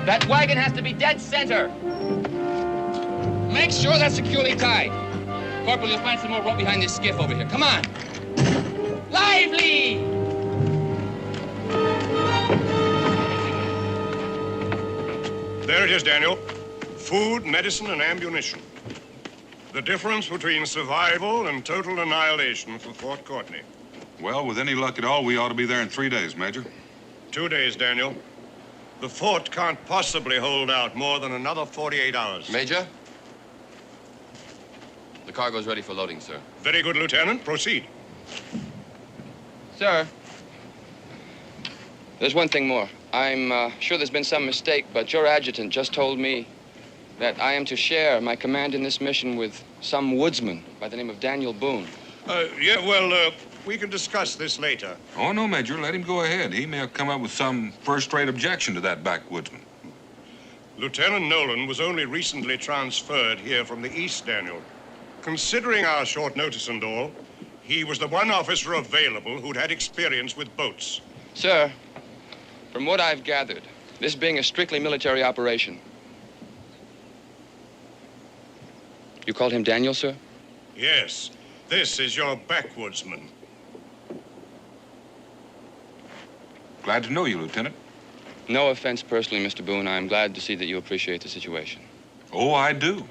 That wagon has to be dead center. Make sure that's securely tied. Corporal, you'll find some more rope behind this skiff over here. Come on. Lively! There it is, Daniel. Food, medicine, and ammunition. The difference between survival and total annihilation for Fort Courtney. Well, with any luck at all, we ought to be there in 3 days, Major. 2 days, Daniel. The fort can't possibly hold out more than another 48 hours. Major? The cargo's ready for loading, sir. Very good, Lieutenant. Proceed. Sir, there's one thing more. I'm sure there's been some mistake, but your adjutant just told me that I am to share my command in this mission with some woodsman by the name of Daniel Boone. We can discuss this later. Oh, no, Major. Let him go ahead. He may have come up with some first-rate objection to that backwoodsman. Lieutenant Nolan was only recently transferred here from the east, Daniel. Considering our short notice and all, he was the one officer available who'd had experience with boats. Sir, from what I've gathered, this being a strictly military operation. You called him Daniel, sir? Yes. This is your backwoodsman. Glad to know you, Lieutenant. No offense personally, Mr. Boone. I'm glad to see that you appreciate the situation. Oh, I do.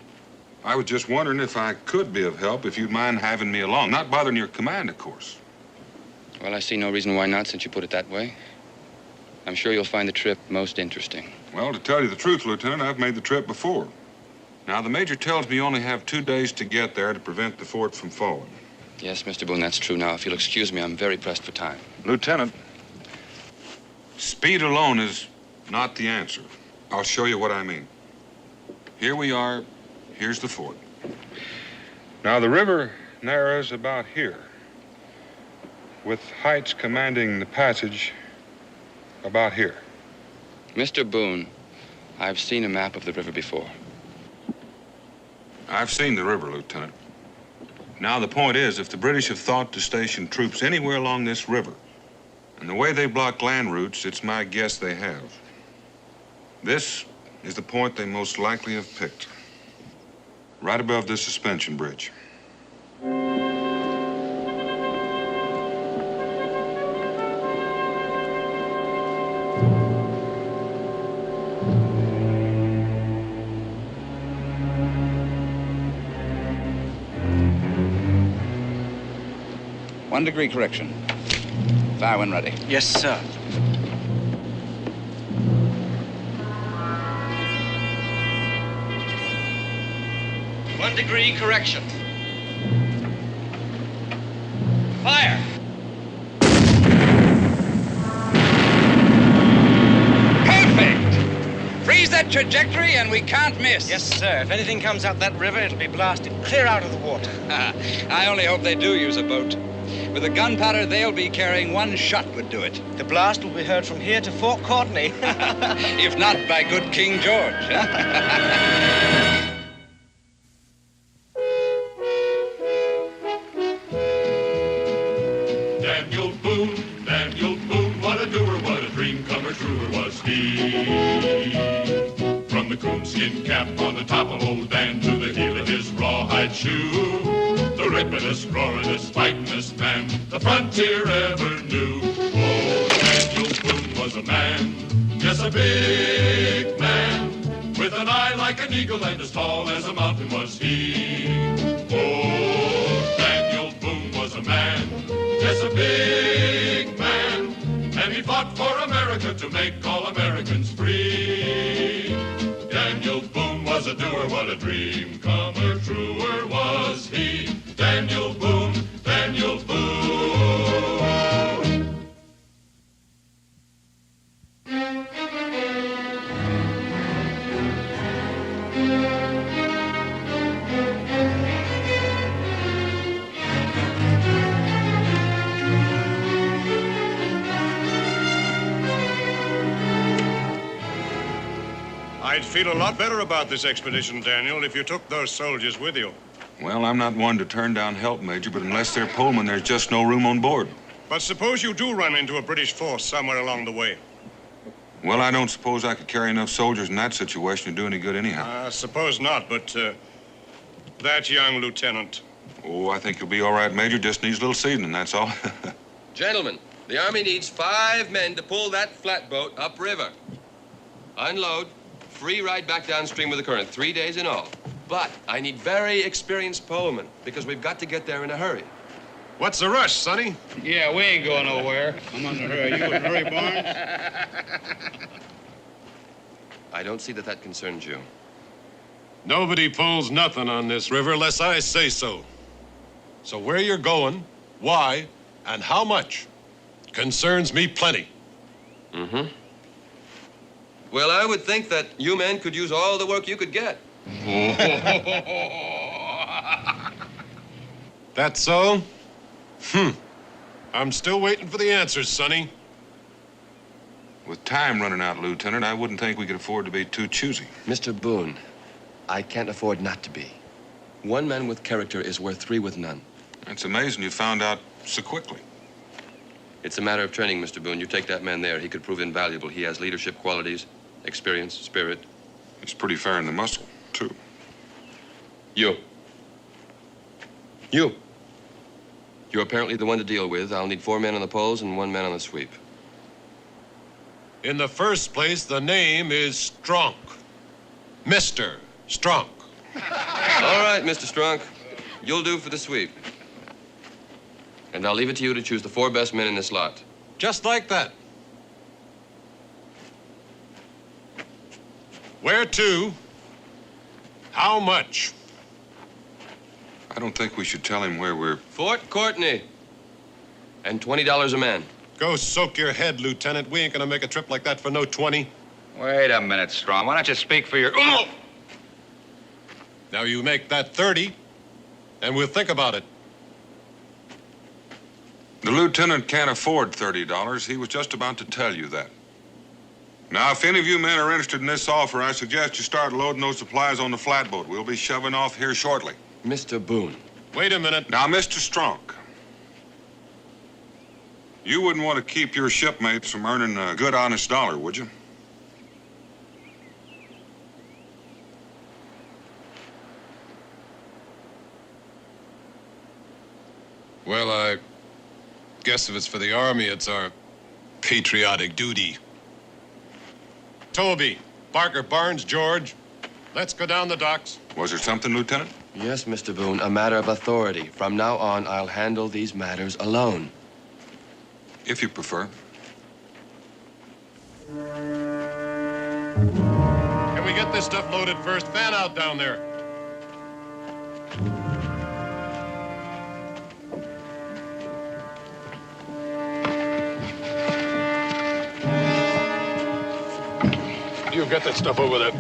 I was just wondering if I could be of help, if you'd mind having me along. Not bothering your command, of course. Well, I see no reason why not, since you put it that way. I'm sure you'll find the trip most interesting. Well, to tell you the truth, Lieutenant, I've made the trip before. Now, the Major tells me you only have 2 days to get there to prevent the fort from falling. Yes, Mr. Boone, that's true. Now, if you'll excuse me, I'm very pressed for time. Lieutenant, speed alone is not the answer. I'll show you what I mean. Here we are. Here's the fort. Now, the river narrows about here, with heights commanding the passage about here. Mr. Boone, I've seen a map of the river before. I've seen the river, Lieutenant. Now, the point is, if the British have thought to station troops anywhere along this river, and the way they block land routes, it's my guess they have. This is the point they most likely have picked. Right above this suspension bridge. One degree correction. Fire when ready. Yes, sir. One degree correction. Fire! Perfect! Freeze that trajectory and we can't miss. Yes, sir. If anything comes out that river, it'll be blasted clear out of the water. I only hope they do use a boat. With the gunpowder they'll be carrying, one shot would do it. The blast will be heard from here to Fort Courtney. If not, by good King George. Daniel Boone, what a doer, what a dream comer, truer was he. From the coonskin cap on the top of old Dan to the heel of his rawhide shoe, the ripperest, roaringest, fightingest man the frontier ever knew. Oh, Daniel Boone was a man, yes, a big man, with an eye like an eagle and as tall as a mountain was he. Oh, Daniel Boone was a man, yes, a big man, and he fought for America to make all Americans free. Daniel Boone was a doer, what a dream comer, truer was he. Daniel Boone, Daniel Boone. I'd feel a lot better about this expedition, Daniel, if you took those soldiers with you. Well, I'm not one to turn down help, Major, but unless they're Pullman, there's just no room on board. But suppose you do run into a British force somewhere along the way. Well, I don't suppose I could carry enough soldiers in that situation to do any good anyhow. I suppose not, but that young lieutenant. Oh, I think you'll be all right, Major. Just needs a little seasoning, that's all. Gentlemen, the Army needs 5 men to pull that flatboat upriver. Unload, free ride back downstream with the current, 3 days in all. But I need very experienced polemen because we've got to get there in a hurry. What's the rush, Sonny? Yeah, we ain't going nowhere. I'm on the hurry. You in a hurry, Barnes? I don't see that concerns you. Nobody pulls nothing on this river unless I say so. So where you're going, why, and how much concerns me plenty. Mm-hmm. Well, I would think that you men could use all the work you could get. That so? I'm still waiting for the answers, Sonny. With time running out, Lieutenant, I wouldn't think we could afford to be too choosy. Mr. Boone, I can't afford not to be. 1 man with character is worth 3 with none. It's amazing you found out so quickly. It's a matter of training, Mr. Boone. You take that man there, he could prove invaluable. He has leadership qualities, experience, spirit. He's pretty fair in the muscle, too. You. You're apparently the one to deal with. I'll need 4 men on the poles and 1 man on the sweep. In the first place, the name is Strunk. Mr. Strunk. All right, Mr. Strunk. You'll do for the sweep. And I'll leave it to you to choose the 4 best men in this lot. Just like that. Where to? How much? I don't think we should tell him where we're... Fort Courtney. And $20 a man. Go soak your head, Lieutenant. We ain't gonna make a trip like that for no 20. Wait a minute, Strong. Why don't you speak for your... Oh! Now you make that 30, and we'll think about it. The lieutenant can't afford $30. He was just about to tell you that. Now, if any of you men are interested in this offer, I suggest you start loading those supplies on the flatboat. We'll be shoving off here shortly. Mr. Boone. Wait a minute. Now, Mr. Strunk, you wouldn't want to keep your shipmates from earning a good, honest dollar, would you? Well, I guess if it's for the Army, it's our patriotic duty. Toby, Parker, Barnes, George, let's go down the docks. Was there something, Lieutenant? Yes, Mr. Boone, a matter of authority. From now on, I'll handle these matters alone. If you prefer. Can we get this stuff loaded first? Fan out down there. You get that stuff over there.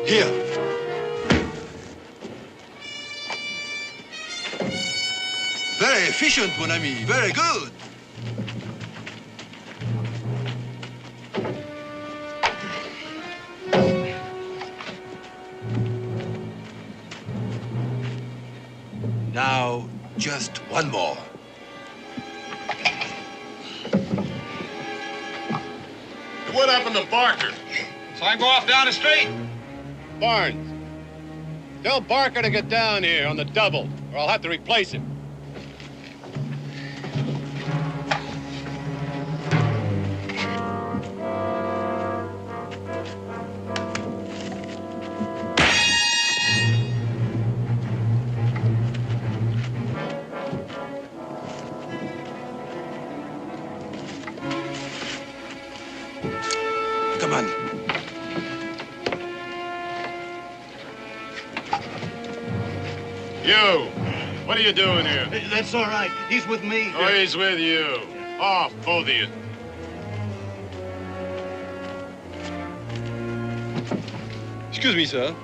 Here. Very efficient, mon ami. Very good. Now, just one more. What happened to Parker? So I go off down the street. Barnes, tell Parker to get down here on the double, or I'll have to replace him. Come on. You, what are you doing here? That's all right. He's with me. Oh, he's with you. Off, both of you. Excuse me, sir.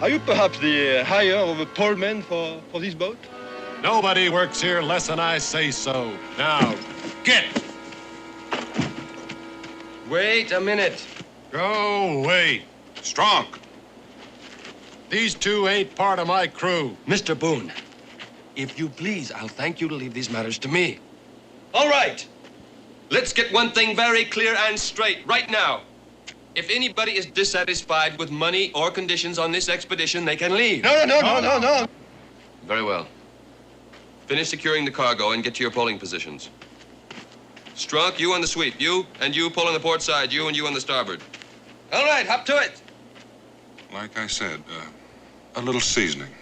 Are you perhaps the hire of a poleman for this boat? Nobody works here less than I say so. Now, get it. Wait a minute. Go away. Strong. These two ain't part of my crew. Mr. Boone, if you please, I'll thank you to leave these matters to me. All right. Let's get one thing very clear and straight right now. If anybody is dissatisfied with money or conditions on this expedition, they can leave. No. Very well. Finish securing the cargo and get to your polling positions. Strunk, you on the sweep. You pull on the port side. You on the starboard. All right, hop to it. Like I said, a little seasoning.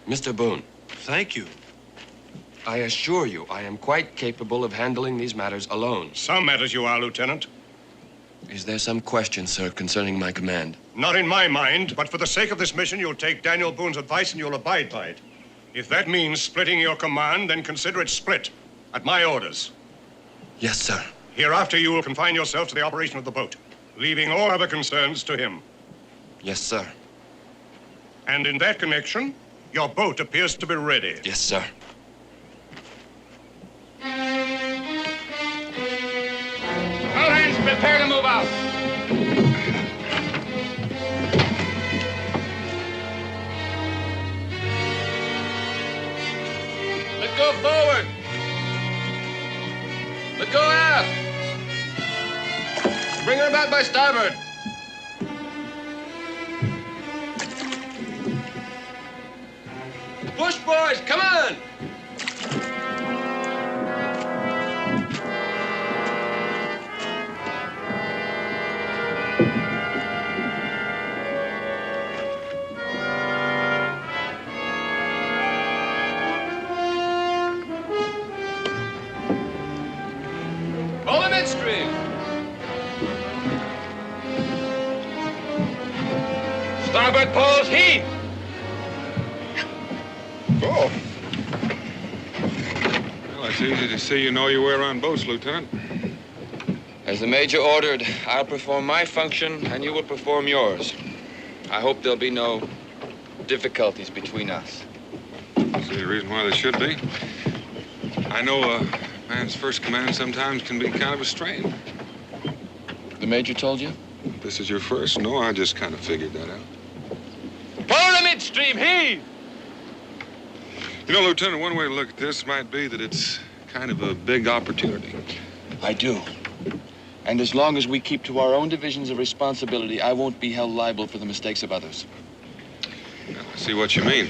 Mr. Boone, Thank you. I assure you I am quite capable of handling these matters alone. Some matters you are, Lieutenant. Is there some question, sir, concerning my command? Not in my mind, but for the sake of this mission, you'll take Daniel Boone's advice and you'll abide by it. If that means splitting your command, then consider it split, at my orders. Yes, sir. Hereafter, you will confine yourself to the operation of the boat, leaving all other concerns to him. Yes, sir. And in that connection, your boat appears to be ready. Yes, sir. All hands prepare to move out. Let go forward. Let go aft. Bring her about by starboard. Push, boys, come on! Pull the midstream. Starboard poles, heave. Oh. Well, it's easy to see you know your way around boats, Lieutenant. As the Major ordered, I'll perform my function and you will perform yours. I hope there'll be no difficulties between us. See the reason why there should be? I know a man's first command sometimes can be kind of a strain. The Major told you? This is your first? No, I just kind of figured that out. Pull the midstream, heave. You know, Lieutenant, one way to look at this might be that it's kind of a big opportunity. I do. And as long as we keep to our own divisions of responsibility, I won't be held liable for the mistakes of others. I see what you mean.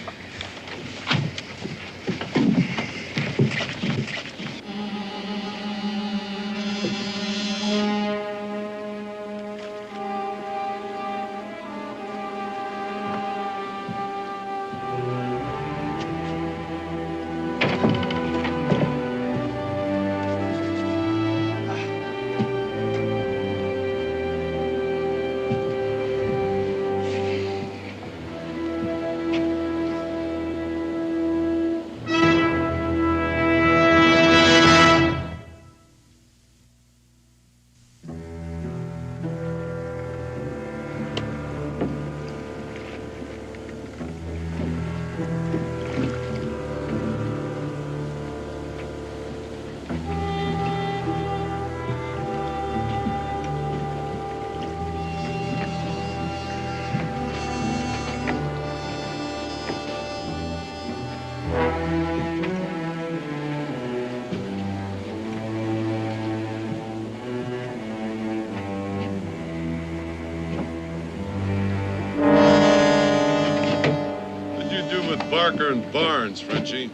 Parker and Barnes, Frenchie.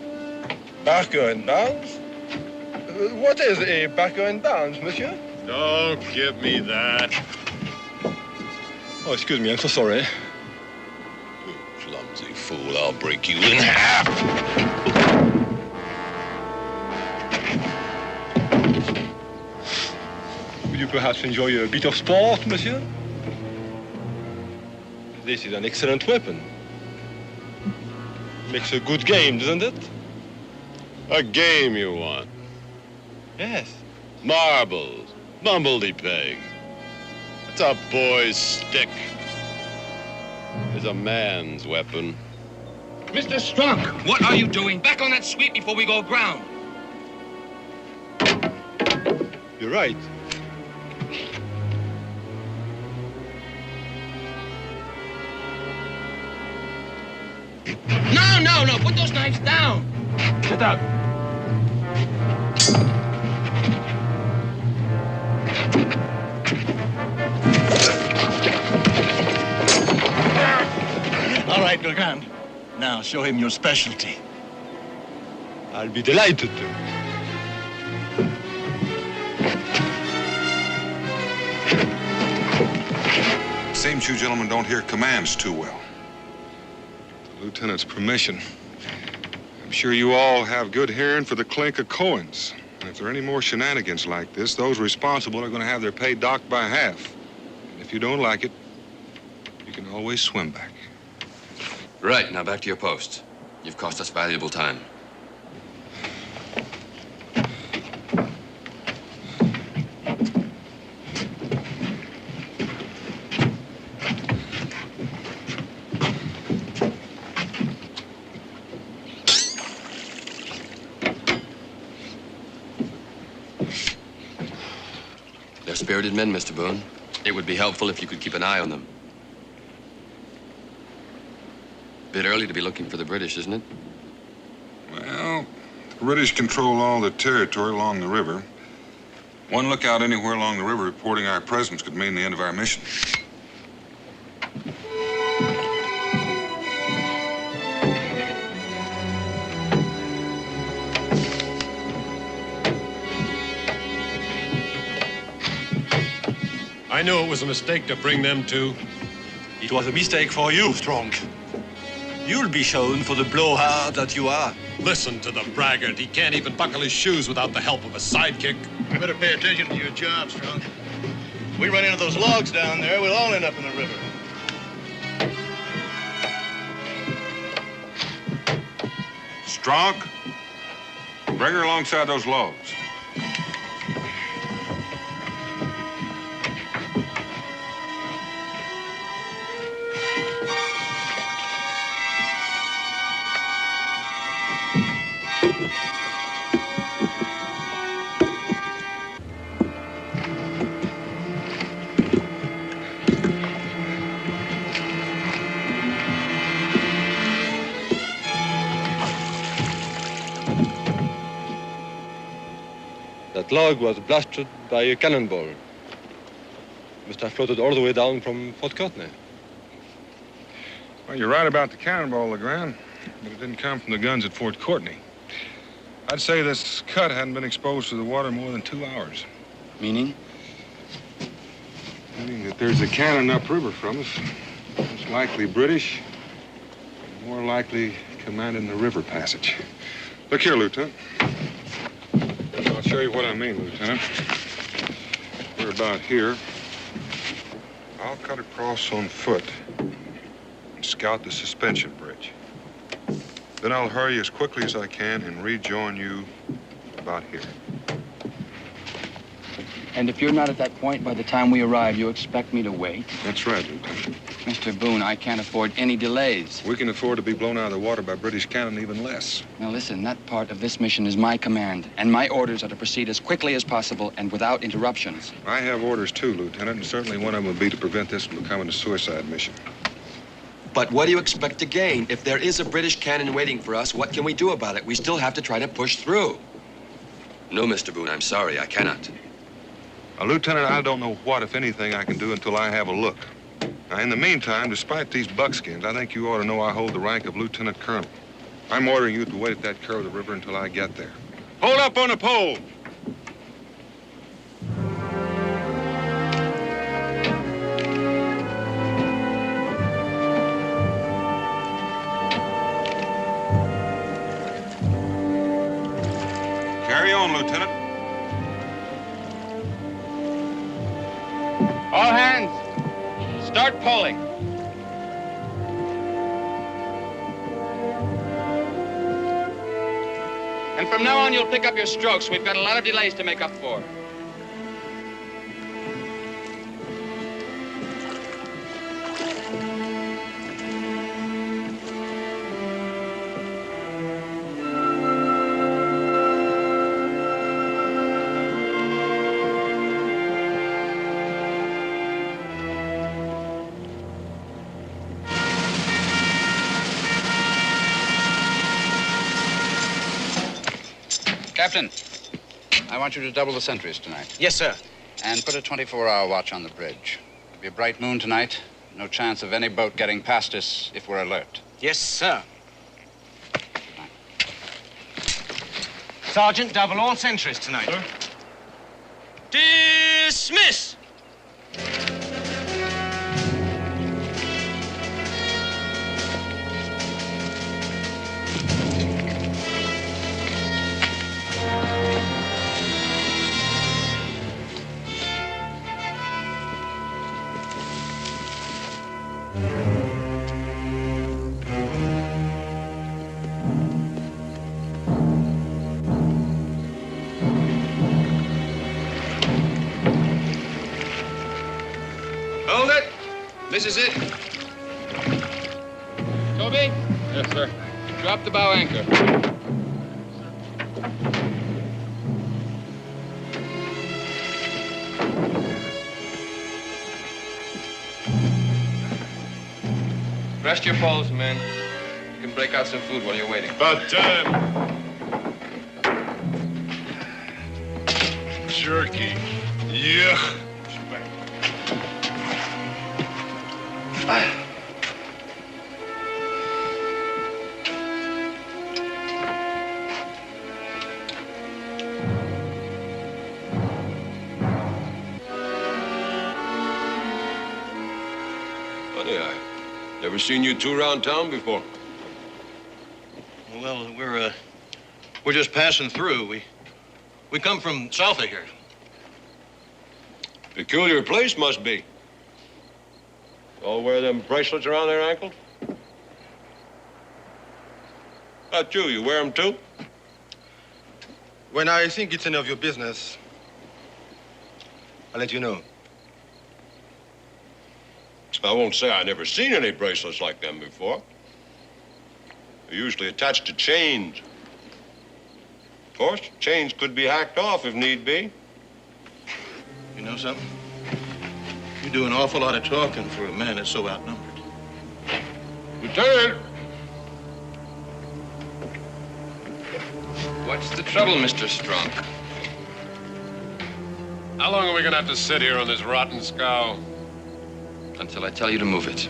Parker and Barnes? What is a Parker and Barnes, monsieur? Don't give me that. Oh, excuse me, I'm so sorry. You clumsy fool, I'll break you in half. Would you perhaps enjoy a bit of sport, monsieur? This is an excellent weapon. Makes a good game, doesn't it? A game you want? Yes. Marbles, bumbledy-pegs. It's a boy's stick. It's a man's weapon. Mr. Strunk, what are you doing? Back on that sweep before we go aground. You're right. No, put those knives down. Get out. All right, Legrand. Now show him your specialty. I'll be delighted to. Seems you gentlemen don't hear commands too well. With the lieutenant's permission, I'm sure you all have good hearing for the clink of coins. And if there are any more shenanigans like this, those responsible are going to have their pay docked by half. And if you don't like it, you can always swim back. Right, now back to your posts. You've cost us valuable time. They're spirited men, Mr. Boone. It would be helpful if you could keep an eye on them. Bit early to be looking for the British, isn't it? Well, the British control all the territory along the river. One lookout anywhere along the river reporting our presence could mean the end of our mission. I knew it was a mistake to bring them to. It was a mistake for you, Strong. You'll be shown for the blowhard that you are. Listen to the braggart. He can't even buckle his shoes without the help of a sidekick. You better pay attention to your job, Strong. We run into those logs down there, we'll all end up in the river. Strong, bring her alongside those logs. That log was blasted by a cannonball. Must have floated all the way down from Fort Courtney. Well, you're right about the cannonball, Legrand, but it didn't come from the guns at Fort Courtney. I'd say this cut hadn't been exposed to the water more than 2 hours. Meaning? Meaning that there's a cannon upriver from us. Most likely British, more likely commanding the river passage. Look here, Lieutenant. I'll show you what I mean, Lieutenant. We're about here. I'll cut across on foot and scout the suspension bridge. Then I'll hurry as quickly as I can and rejoin you about here. And if you're not at that point by the time we arrive, you expect me to wait? That's right, Lieutenant. Mr. Boone, I can't afford any delays. We can afford to be blown out of the water by British cannon even less. Now listen, that part of this mission is my command, and my orders are to proceed as quickly as possible and without interruptions. I have orders too, Lieutenant, and certainly one of them would be to prevent this from becoming a suicide mission. But what do you expect to gain? If there is a British cannon waiting for us, what can we do about it? We still have to try to push through. No, Mr. Boone, I'm sorry, I cannot. Lieutenant, I don't know what, if anything, I can do until I have a look. Now, in the meantime, despite these buckskins, I think you ought to know I hold the rank of Lieutenant Colonel. I'm ordering you to wait at that curve of the river until I get there. Hold up on the pole! Carry on, Lieutenant. All hands, start pulling. And from now on, you'll pick up your strokes. We've got a lot of delays to make up for. Captain, I want you to double the sentries tonight. Yes, sir. And put a 24-hour watch on the bridge. It'll be a bright moon tonight. No chance of any boat getting past us if we're alert. Yes, sir. Sergeant, double all sentries tonight. Sir? Dismiss! Hold it. This is it. Toby? Yes, sir. Drop the bow anchor. Rest your poles, men. You can break out some food while you're waiting. But, Cherokee. Yeah. Funny, I never seen you two around town before. Well, we're just passing through. We come from south of here. Peculiar place must be. All wear them bracelets around their ankles? About you, you wear them too? When I think it's any of your business, I'll let you know. I won't say I never seen any bracelets like them before. They're usually attached to chains. Of course, chains could be hacked off if need be. You know something? You do an awful lot of talking for a man that's so outnumbered. Lieutenant! What's the trouble, Mr. Strunk? How long are we gonna have to sit here on this rotten scow? Until I tell you to move it.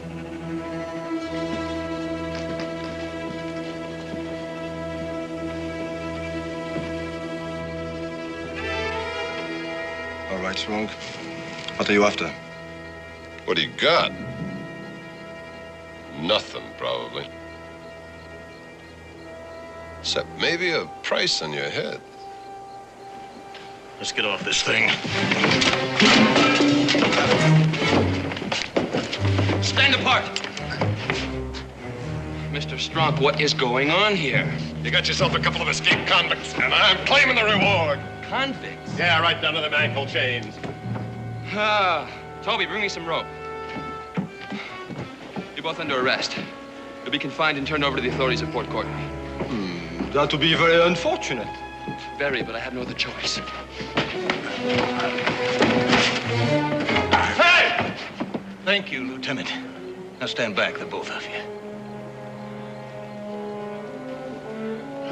All right, Strong. What are you after? What do you got? Nothing, probably. Except maybe a price on your head. Let's get off this thing. Stand apart! Mr. Strunk, what is going on here? You got yourself a couple of escaped convicts, and I'm claiming the reward. Convicts? Yeah, right down to them ankle chains. Toby, bring me some rope. You're both under arrest. You'll be confined and turned over to the authorities at Port Courtney. That would be very unfortunate. Very, but I have no other choice. Hey! Thank you, Lieutenant. Now stand back, the both of you.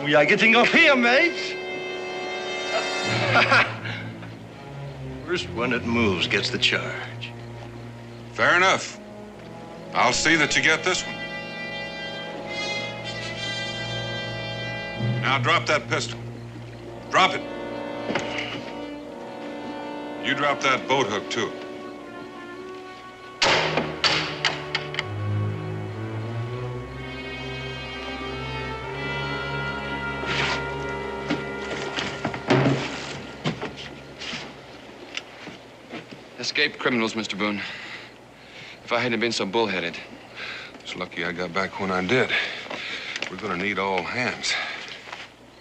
We are getting off here, mates. First one that moves gets the charge. Fair enough. I'll see that you get this one. Now drop that pistol. Drop it. You drop that boat hook, too. Escaped criminals, Mr. Boone. If I hadn't been so bullheaded. It's lucky I got back when I did. We're gonna need all hands.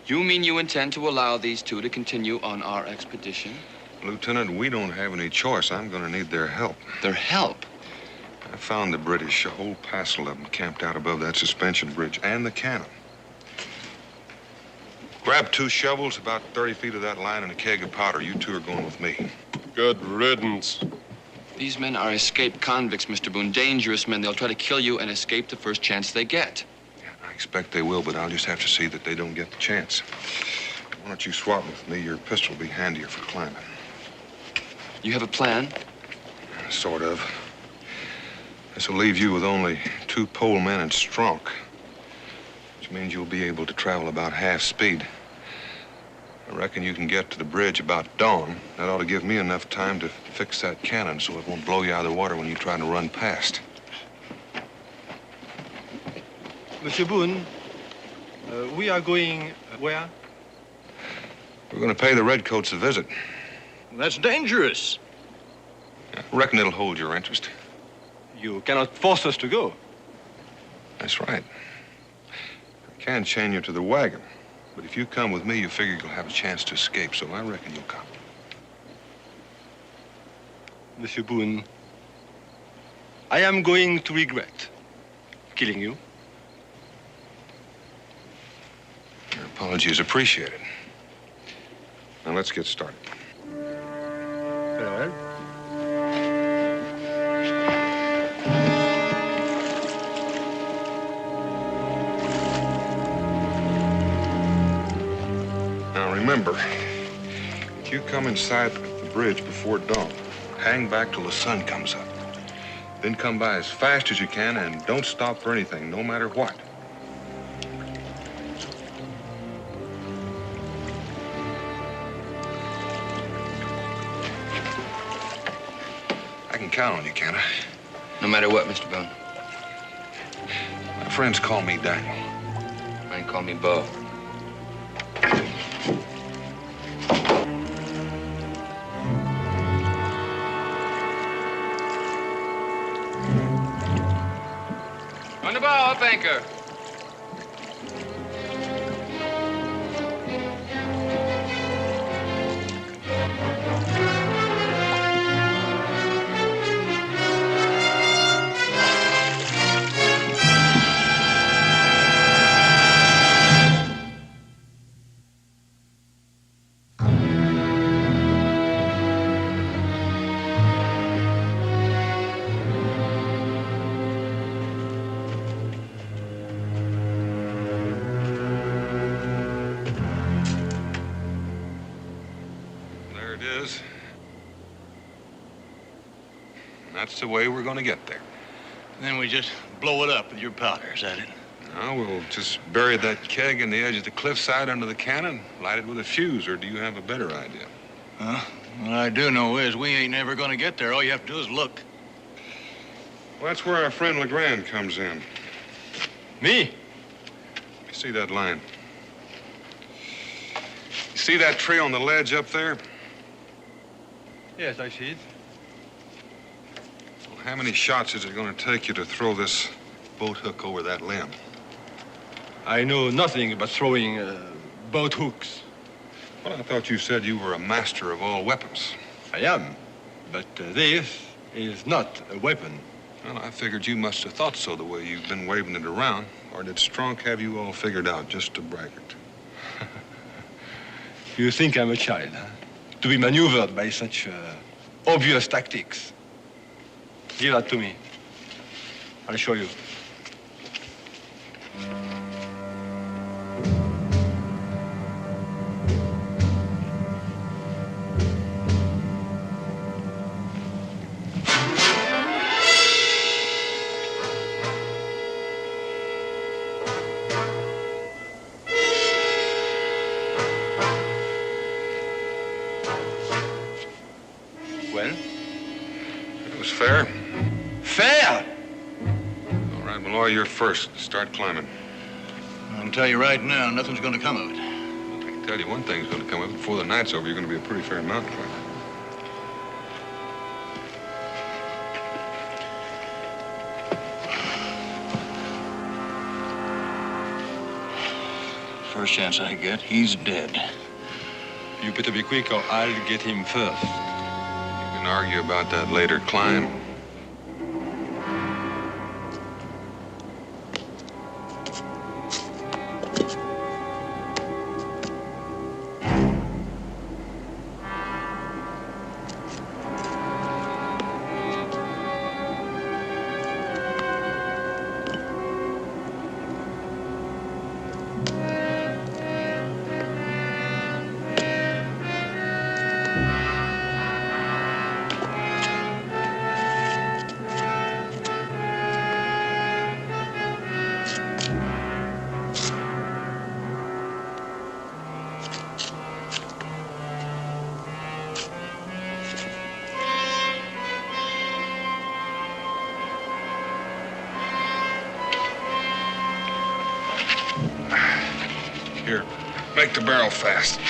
You mean you intend to allow these two to continue on our expedition? Lieutenant, we don't have any choice. I'm gonna need their help. Their help? I found the British, a whole passel of them camped out above that suspension bridge and the cannon. Grab 2 shovels, about 30 feet of that line, and a keg of powder. You two are going with me. Good riddance. These men are escaped convicts, Mr. Boone. Dangerous men. They'll try to kill you and escape the first chance they get. I expect they will, but I'll just have to see that they don't get the chance. Why don't you swap with me? Your pistol will be handier for climbing. You have a plan? Sort of. This will leave you with only 2 pole men and Stronk, which means you'll be able to travel about half speed. I reckon you can get to the bridge about dawn. That ought to give me enough time to fix that cannon so it won't blow you out of the water when you try to run past. Monsieur Boone, we are going where? We're going to pay the Redcoats a visit. That's dangerous. I reckon it'll hold your interest. You cannot force us to go. That's right. I can chain you to the wagon, but if you come with me, you figure you'll have a chance to escape, so I reckon you'll come. Monsieur Boone, I am going to regret killing you. Your apology is appreciated. Now let's get started. Very well. Now remember, if you come inside the bridge before dawn, hang back till the sun comes up. Then come by as fast as you can and don't stop for anything, no matter what. I can count on you, can I? No matter what, Mr. Boone. My friends call me Daniel. Mine call me Bo. On the bow, up anchor. That's the way we're going to get there. Then we just blow it up with your powder, is that it? No, we'll just bury that keg in the edge of the cliffside under the cannon, light it with a fuse, or do you have a better idea? Huh? What I do know is we ain't never going to get there. All you have to do is look. Well, that's where our friend Legrand comes in. Me? You see that line? You see that tree on the ledge up there? Yes, I see it. How many shots is it going to take you to throw this boat hook over that limb? I know nothing about throwing boat hooks. Well, I thought you said you were a master of all weapons. I am, but this is not a weapon. Well, I figured you must have thought so the way you've been waving it around. Or did Stronk have you all figured out just to braggart? You think I'm a child, huh? To be maneuvered by such obvious tactics. Give that to me. I'll show you. Well? It was fair. Fair? All right, Malloy, you're first. Start climbing. I can tell you right now, nothing's going to come of it. I can tell you one thing's going to come of it. Before the night's over, you're going to be a pretty fair mountain climber. First chance I get, he's dead. You better be quick or I'll get him first. You can argue about that later, climb. Here, make the barrel fast.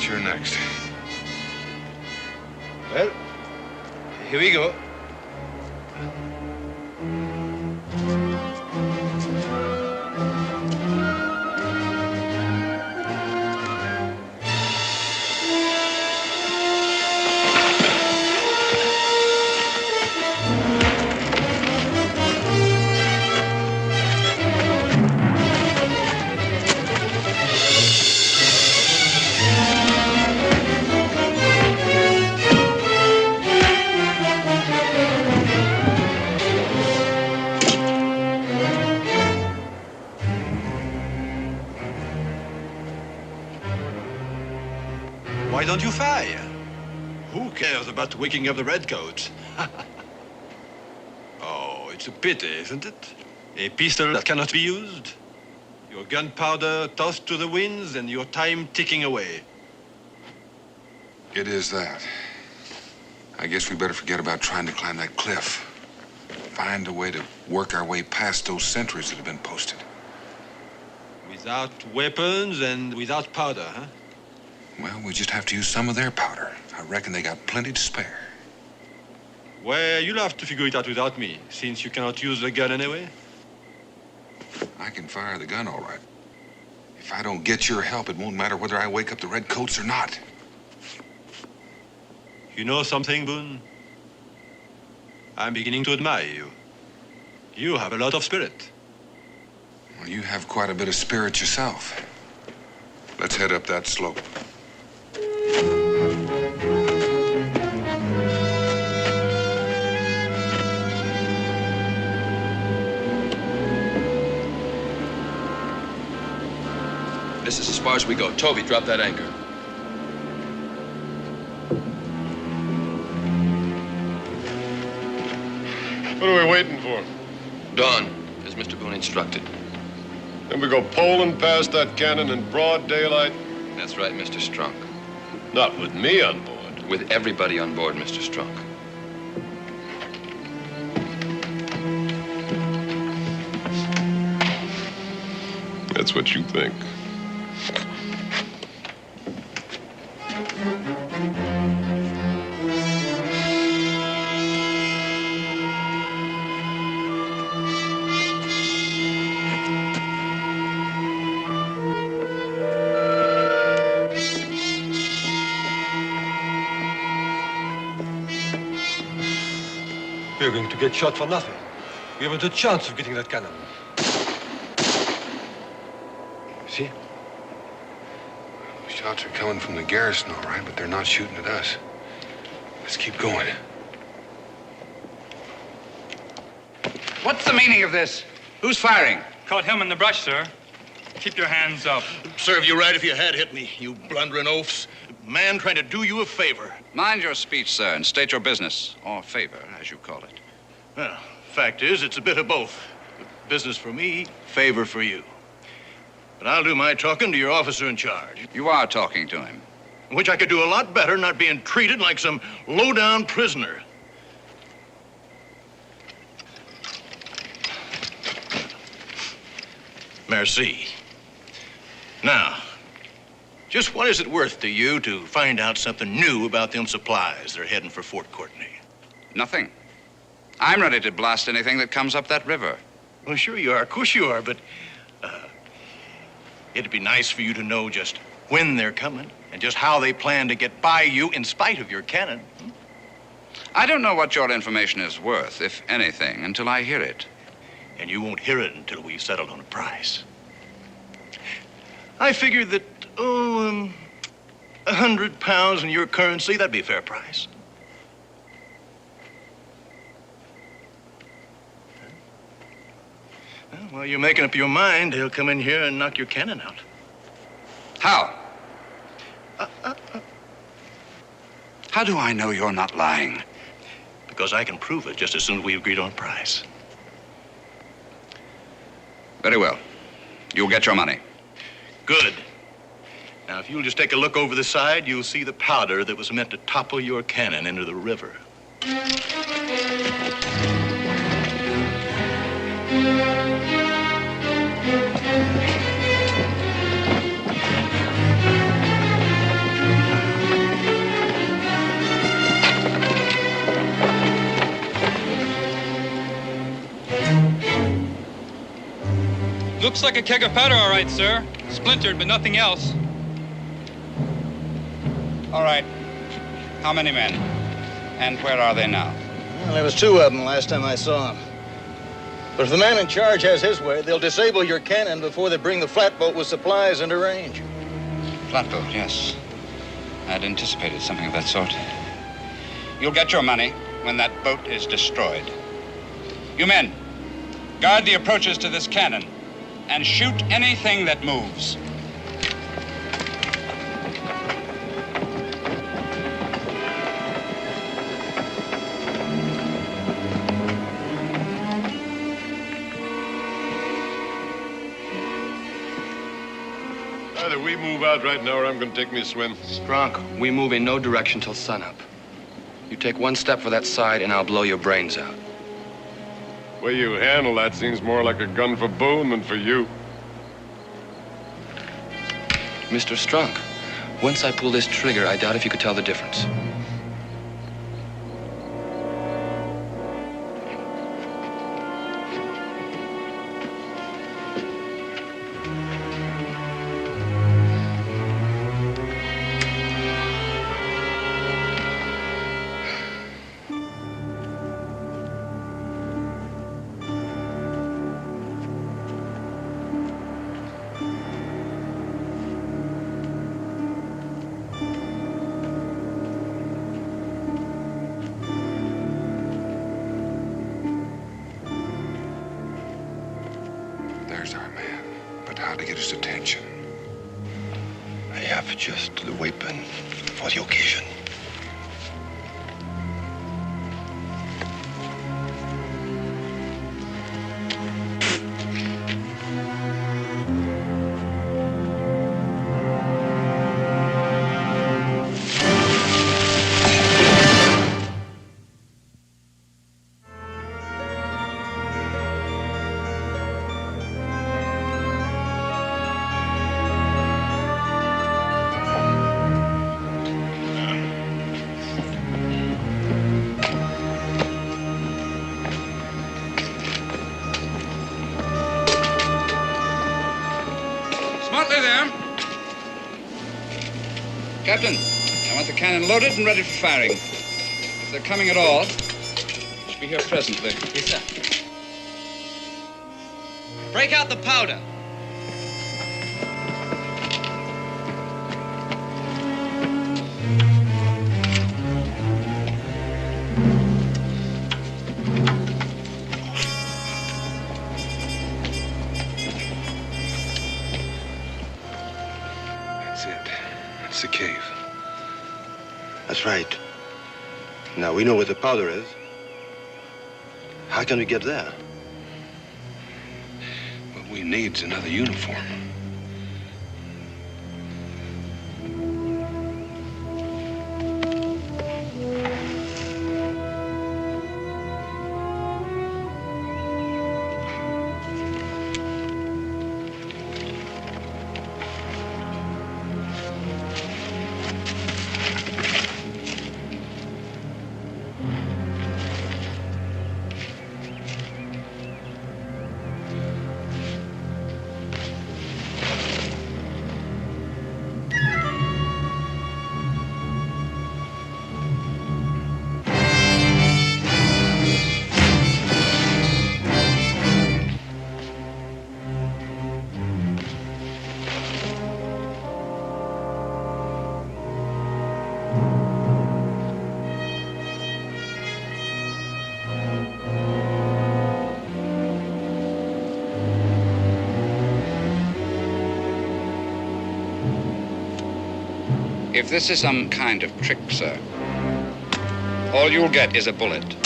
You're next. Well, here we go. Why don't you fire? Who cares about waking up the redcoats? Oh, it's a pity, isn't it? A pistol that cannot be used. Your gunpowder tossed to the winds and your time ticking away. It is that. I guess we better forget about trying to climb that cliff. Find a way to work our way past those sentries that have been posted. Without weapons and without powder, huh? Well, we just have to use some of their powder. I reckon they got plenty to spare. Well, you'll have to figure it out without me, since you cannot use the gun anyway. I can fire the gun all right. If I don't get your help, it won't matter whether I wake up the redcoats or not. You know something, Boone? I'm beginning to admire you. You have a lot of spirit. Well, you have quite a bit of spirit yourself. Let's head up that slope. This is as far as we go. Toby, drop that anchor. What are we waiting for? Dawn, as Mr. Boone instructed. Then we go poling past that cannon in broad daylight? That's right, Mr. Strunk. Not with me on board. With everybody on board, Mr. Strunk. That's what you think. We're going to get shot for nothing. We haven't a chance of getting that cannon. See? Shots are coming from the garrison, all right, but they're not shooting at us. Let's keep going. What's the meaning of this? Who's firing? Caught him in the brush, sir. Keep your hands up. Serve you right if you had hit me, you blundering oafs. Man trying to do you a favor. Mind your speech, sir, and state your business, or favor, as you call it. Well, fact is, it's a bit of both. Business for me, favor for you. But I'll do my talking to your officer in charge. You are talking to him. Which I could do a lot better not being treated like some low-down prisoner. Merci. Now, just what is it worth to you to find out something new about them supplies that are heading for Fort Courtney? Nothing. I'm ready to blast anything that comes up that river. Well, sure you are. Of course you are, but it'd be nice for you to know just when they're coming and just how they plan to get by you in spite of your cannon. I don't know what your information is worth, if anything, until I hear it. And you won't hear it until we've settled on a price. I figured that, £100 in your currency, that'd be a fair price. Well, while you're making up your mind, he'll come in here and knock your cannon out. How? How do I know you're not lying? Because I can prove it just as soon as we agreed on a price. Very well. You'll get your money. Good. Now, if you'll just take a look over the side, you'll see the powder that was meant to topple your cannon into the river. Looks like a keg of powder, all right, sir. Splintered, but nothing else. All right. How many men? And where are they now? Well, there was 2 of them last time I saw them. But if the man in charge has his way, they'll disable your cannon before they bring the flatboat with supplies into range. Flatboat, yes. I'd anticipated something of that sort. You'll get your money when that boat is destroyed. You men, guard the approaches to this cannon and shoot anything that moves. Either we move out right now or I'm going to take me a swim. Strunk, we move in no direction till sunup. You take one step for that side and I'll blow your brains out. The way you handle that seems more like a gun for Boone than for you. Mr. Strunk, once I pull this trigger, I doubt if you could tell the difference. There's our man. But how to get his attention? I have just the weapon for the occasion. Captain, I want the cannon loaded and ready for firing. If they're coming at all, they should be here presently. Yes, sir. Break out the powder. The cave. That's right. Now we know where the powder is. How can we get there? What we need's another uniform. If this is some kind of trick, sir, all you'll get is a bullet.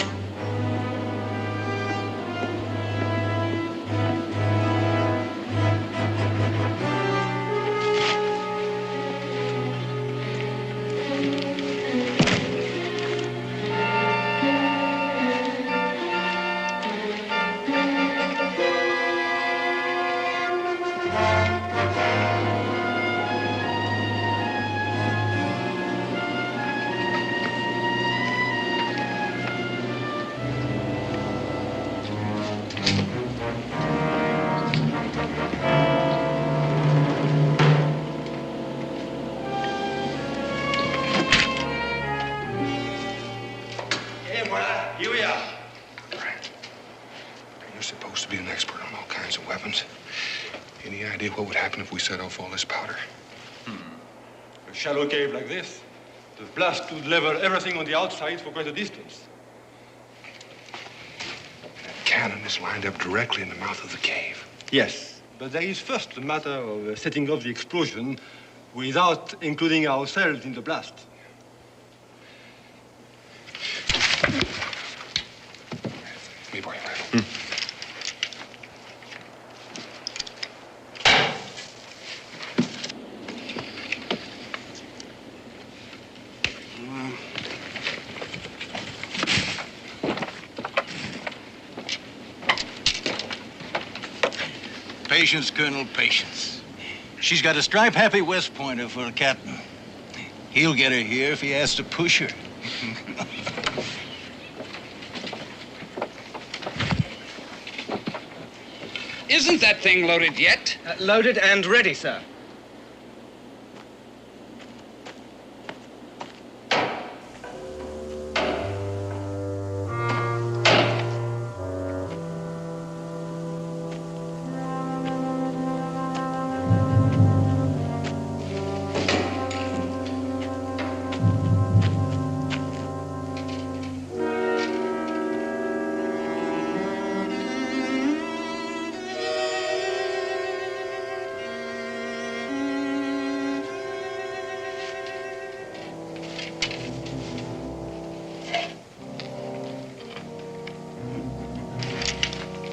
Set off all this powder. A shallow cave like this, the blast would level everything on the outside for quite a distance. That cannon is lined up directly in the mouth of the cave. Yes, but there is first the matter of setting off the explosion without including ourselves in the blast. Me boy, rifle. Patience, Colonel, patience. She's got a stripe-happy West Pointer for a captain. He'll get her here if he has to push her. Isn't that thing loaded yet? Loaded and ready, sir.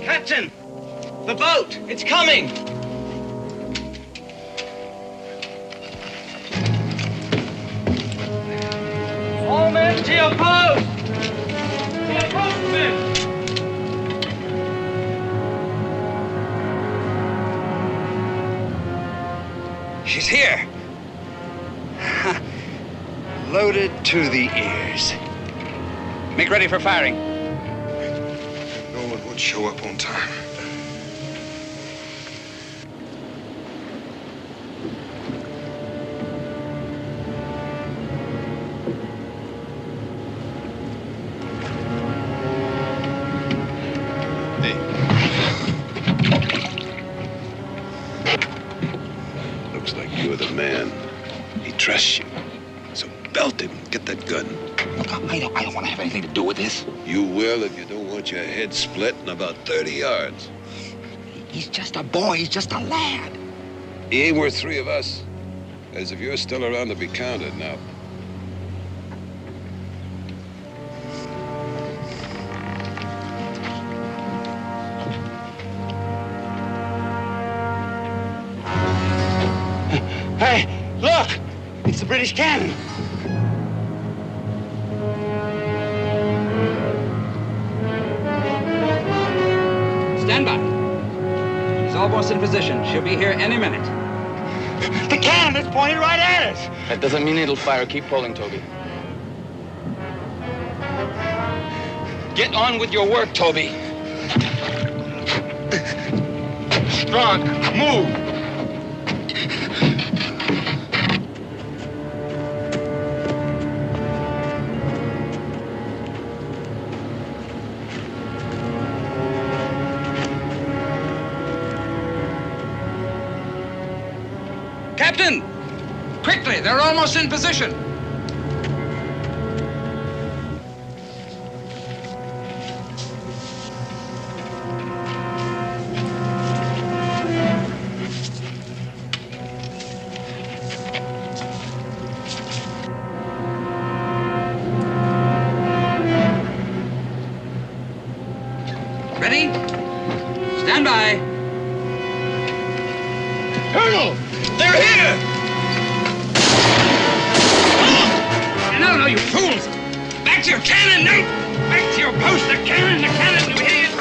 Captain! The boat! It's coming! All men to your post! To your post, men! She's here. Loaded to the ears. Make ready for firing. No one would show up on time. Looks like you're the man. He trusts you. So belt him. Get that gun. Look, I don't want to have anything to do with this. You will if you don't want your head split in about 30 yards. He's just a boy. He's just a lad. He ain't worth 3 of us. As if you're still around to be counted now. Hey, look! It's the British cannon. Stand by. She's almost in position. She'll be here any minute. The cannon is pointed right at us. That doesn't mean it'll fire. Keep pulling, Toby. Get on with your work, Toby. Strong, move. Captain! Quickly, they're almost in position. Ready? Stand by. Colonel! They're here! No, you fools! Back to your cannon, no! Back to your post! The cannon, you idiots!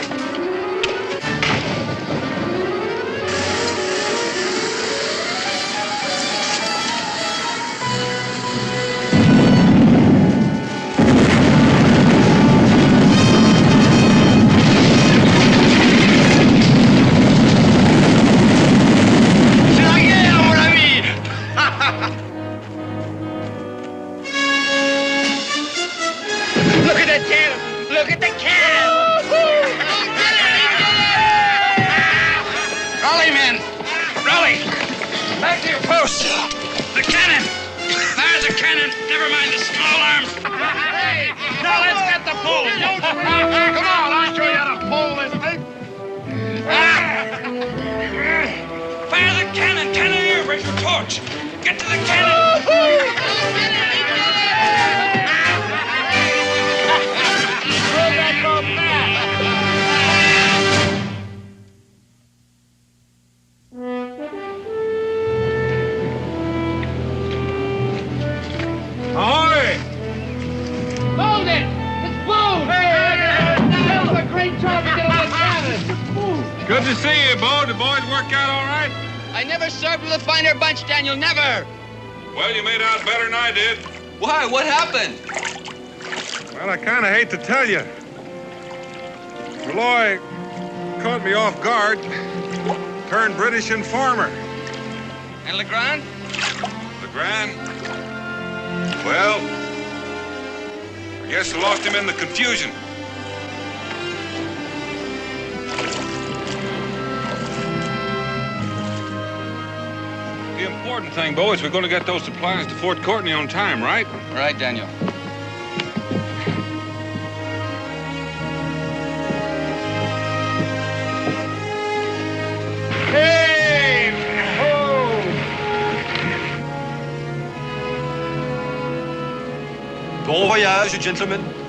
Good to see you, Bo. The boys work out all right? I never served with a finer bunch, Daniel, never. Well, you made out better than I did. Why? What happened? Well, I kind of hate to tell you. Malloy caught me off guard. Turned British informer. And Legrand? Legrand? Well, I guess I lost him in the confusion. The important thing, Bo, is we're going to get those supplies to Fort Courtney on time, right? Right, Daniel. Hey! Bon voyage, gentlemen.